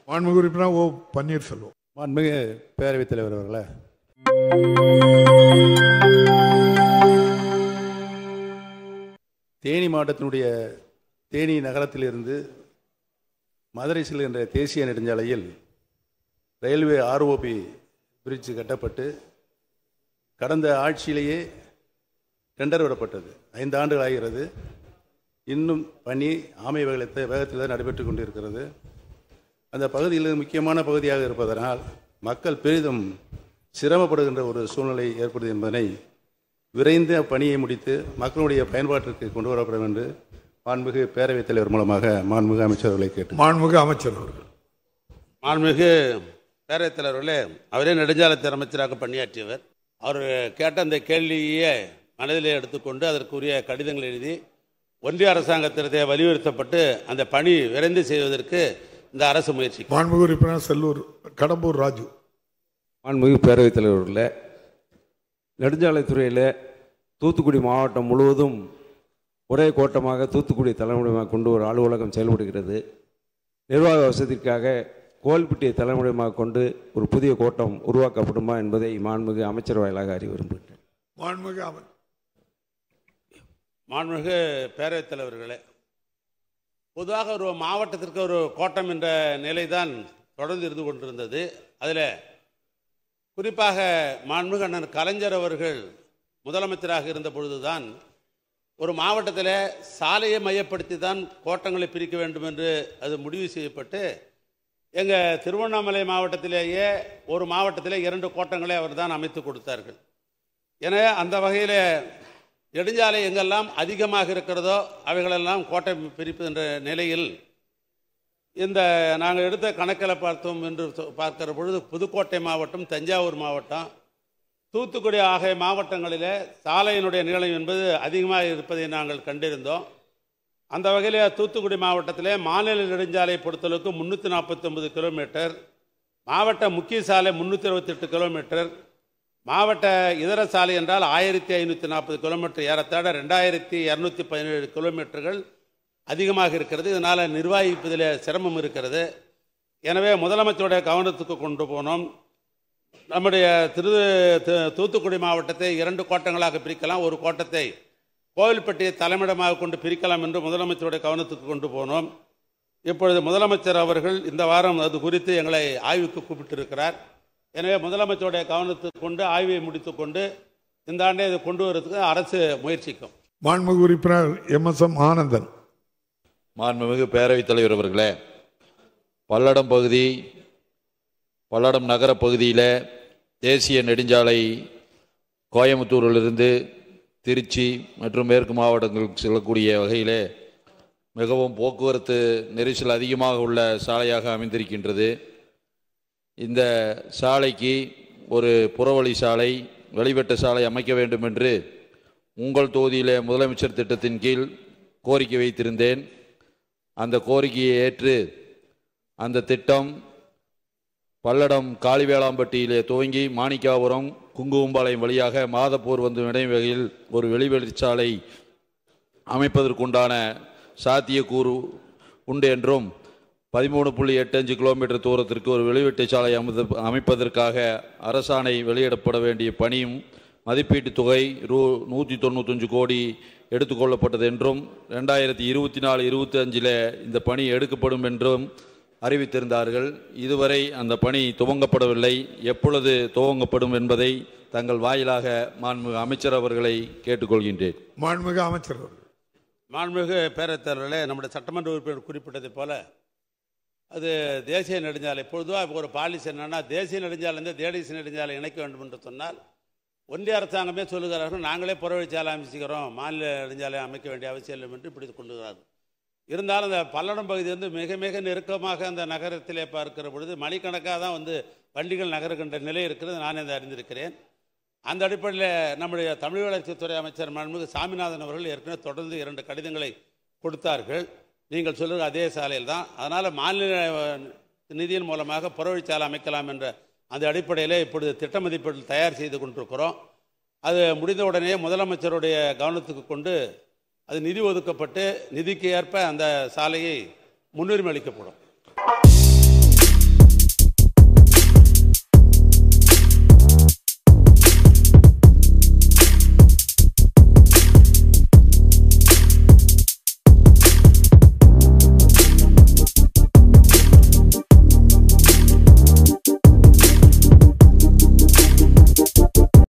மாண்புமிகு உறுப்பினர் ஓ பன்னீர்செல்வம். மாண்புமிகு பேரவைத் தலைவர் அவர்களே, தேனி மாவட்டத்தினுடைய தேனி நகரத்திலிருந்து மதுரை செல்கின்ற தேசிய நெடுஞ்சாலையில் ரயில்வே ஆர்ஓபி பிரிட்ஜ் கட்டப்பட்டு கடந்த ஆட்சியிலேயே டெண்டர் விடப்பட்டது. 5 ஆண்டுகள் ஆகிறது. இன்னும் பணி ஆமை வேகத்தில் தான் நடைபெற்று கொண்டிருக்கிறது. அந்த பகுதியில் முக்கியமான பகுதியாக இருப்பதனால் மக்கள் பெரிதும் சிரமப்படுகின்ற ஒரு சூழ்நிலை ஏற்படுது என்பதனை விரைந்து பணியை முடித்து மக்களுடைய பயன்பாட்டிற்கு கொண்டு வரப்படும் என்று மாண்புமிகு பேரவைத் தலைவர் மூலமாக மாண்புமிகு அமைச்சர்களை கேட்டு. மாண்புமிகு அமைச்சர் அவர்கள். மாண்புமிகு பேரவைத் தலைவர்களே, அவரே நெடுஞ்சாலைத்துறை அமைச்சராக பணியாற்றியவர். அவர் கேட்ட அந்த கேள்வியை மனதிலே எடுத்துக்கொண்டு அதற்குரிய கடிதங்கள் எழுதி ஒன்றிய அரசாங்கத்திற்கு வலியுறுத்தப்பட்டு அந்த பணி விரைந்து செய்வதற்கு இந்த அரசு முயற்சி. மாண்புமிகு உறுப்பினர் செல்லூர் கடம்பூர் ராஜு. மாண்புமிகு பேரவைத் தலைவர்களே, நெடுஞ்சாலைத்துறையில் தூத்துக்குடி மாவட்டம் முழுவதும் ஒரே கோட்டமாக தூத்துக்குடி தலைமையிடமாக கொண்டு ஒரு அலுவலகம் செயல்படுகிறது. நிர்வாக வசதிக்காக கோவில்பட்டியை தலைமையிடமாக கொண்டு ஒரு புதிய கோட்டம் உருவாக்கப்படுமா என்பதை மாண்புமிகு அமைச்சர் வாயிலாக அறிய விரும்புகிறேன். மாண்புமிகு பேரவைத் தலைவர்களே, பொதுவாக ஒரு மாவட்டத்திற்கு ஒரு கோட்டம் என்ற நிலைதான் தொடர்ந்து இருந்து கொண்டிருந்தது. அதில் குறிப்பாக மாண்புமிகு அண்ணன் கலைஞர் அவர்கள் முதலமைச்சராக இருந்த பொழுதுதான் ஒரு மாவட்டத்தில் சாலையை மையப்படுத்தி தான் கோட்டங்களை பிரிக்க வேண்டும் என்று அது முடிவு செய்யப்பட்டு எங்கள் திருவண்ணாமலை மாவட்டத்திலேயே ஒரு மாவட்டத்தில் 2 கோட்டங்களை அவர் தான் அமைத்து கொடுத்தார்கள். எனவே அந்த வகையில் நெடுஞ்சாலை எங்கெல்லாம் அதிகமாக இருக்கிறதோ அவைகளெல்லாம் கோட்டை பிரிப்பு என்ற நிலையில் இந்த நாங்கள் எடுத்த கணக்கில் பார்த்தோம் என்று பார்க்கிற பொழுது புதுக்கோட்டை மாவட்டம், தஞ்சாவூர் மாவட்டம், தூத்துக்குடி ஆகிய மாவட்டங்களில் சாலையினுடைய நீளம் என்பது அதிகமாக இருப்பதை நாங்கள் கண்டிருந்தோம். அந்த வகையில் தூத்துக்குடி மாவட்டத்தில் மாநில நெடுஞ்சாலை பொறுத்தளவுக்கு 349 கிலோமீட்டர், மாவட்ட முக்கிய சாலை 328 கிலோமீட்டர், மாவட்ட இதர சாலை என்றால் 1540 கிலோமீட்டர், ஏறத்தாழ 2217 கிலோமீட்டர்கள் அதிகமாக இருக்கிறது. இதனால் நிர்வகிப்பதில் சிரமம் இருக்கிறது. எனவே முதலமைச்சருடைய கவனத்துக்கு கொண்டு போனோம். நம்முடைய தூத்துக்குடி மாவட்டத்தை 2 கோட்டங்களாக பிரிக்கலாம், ஒரு கோட்டத்தை கோவில்பட்டியை தலைமையிடமாக கொண்டு பிரிக்கலாம் என்று முதலமைச்சருடைய கவனத்துக்கு கொண்டு போனோம். இப்பொழுது முதலமைச்சர் அவர்கள் இந்த வாரம் அது குறித்து எங்களை ஆய்வுக்கு கூப்பிட்டிருக்கிறார். எனவே முதலமைச்சருடைய கவனத்துக்கு கொண்டு ஆய்வை முடித்துக்கொண்டு இந்த ஆண்டை இதை கொண்டு வருவதற்கு அரசு முயற்சிக்கும். மாண்புமிகு உறுப்பினர் MSM ஆனந்தன். மாண்புமிகு பேரவைத் தலைவர் அவர்களே, பல்லடம் பகுதி, பல்லடம் நகர பகுதியில் தேசிய நெடுஞ்சாலை கோயம்புத்தூரிலிருந்து திருச்சி மற்றும் மேற்கு மாவட்டங்களுக்கு செல்லக்கூடிய வகையில் மிகவும் போக்குவரத்து நெரிசல் அதிகமாக உள்ள சாலையாக அமைந்திருக்கின்றது. இந்த சாலைக்கு ஒரு புறவழி சாலை, வழிவட்ட சாலை அமைக்க வேண்டும் என்று உங்கள் தொகுதியில் முதலமைச்சர் திட்டத்தின் கீழ் கோரிக்கை வைத்திருந்தேன். அந்த கோரிக்கையை ஏற்று அந்த திட்டம் பல்லடம் காளிவேளாம்பட்டியிலே துவங்கி மாணிக்காபுரம் குங்குமம்பாளையம் வழியாக மாதப்பூர் வந்து இணையும் வகையில் ஒரு வெளிவெளிச்சாலை அமைப்பதற்குண்டான சாத்தியக்கூறு உண்டு என்றும் 13.85 கிலோமீட்டர் தூரத்திற்கு ஒரு வெளிவெட்டு சாலை அமைப்பதற்காக அரசாணை வெளியிடப்பட வேண்டிய பணியும் மதிப்பீட்டு தொகை ரூ 195 கோடி எடுத்துக்கொள்ளப்பட்டது என்றும் 2024-25 இந்த பணி எடுக்கப்படும் என்றும் அறிவித்திருந்தார்கள். இதுவரை அந்த பணி துவங்கப்படவில்லை. எப்பொழுது துவங்கப்படும் என்பதை தங்கள் வாயிலாக மாண்புமிகு அமைச்சர் அவர்களை கேட்டுக்கொள்கின்றேன். மாண்புமிகு அமைச்சர். மாண்புமிகு பேரவைத் தலைவர்களே, நம்முடைய சட்டமன்ற உறுப்பினர் குறிப்பிட்டதை போல அது தேசிய நெடுஞ்சாலை. பொதுவாக ஒரு பாலிசி என்னன்னா, தேசிய நெடுஞ்சாலை தேசிய நெடுஞ்சாலை இணைக்க வேண்டும் என்று சொன்னால் ஒன்றிய அரசாங்கமே சொல்லுகிறார்கள், நாங்களே புறவழிச்சாலை அமைச்சிக்கிறோம், மாநில நெடுஞ்சாலை அமைக்க வேண்டிய அவசியம் இல்லை என்று இப்படி கொள்ளுகிறார்கள். இருந்தாலும் அந்த பல்லடம் பகுதி மிக மிக நெருக்கமாக அந்த நகரத்திலே பார்க்கிற பொழுது மணிக்கணக்காக தான் வண்டிகள் நகருகின்ற நிலை இருக்கிறது. நான் இதை அறிந்திருக்கிறேன். அந்த அடிப்படையில் நம்முடைய தமிழ் வளர்ச்சித்துறை அமைச்சர் மாண்புமிகு சாமிநாதன் அவர்கள் ஏற்கனவே தொடர்ந்து 2 கடிதங்களை கொடுத்தார்கள். நீங்கள் சொல்லுகிற அதே சாலையில் தான். அதனால் மாநில நிதியின் மூலமாக புறவழிச்சாலை அமைக்கலாம் என்ற அந்த அடிப்படையில் இப்பொழுது திட்ட மதிப்பீடு தயார் செய்து கொண்டிருக்கிறோம். அது முடிந்தவுடனே முதலமைச்சருடைய கவனத்துக்கு கொண்டு அது நிதி ஒதுக்கப்பட்டு நிதிக்கு ஏற்ப அந்த சாலையை முன்னுரிமை அளிக்கப்படும்.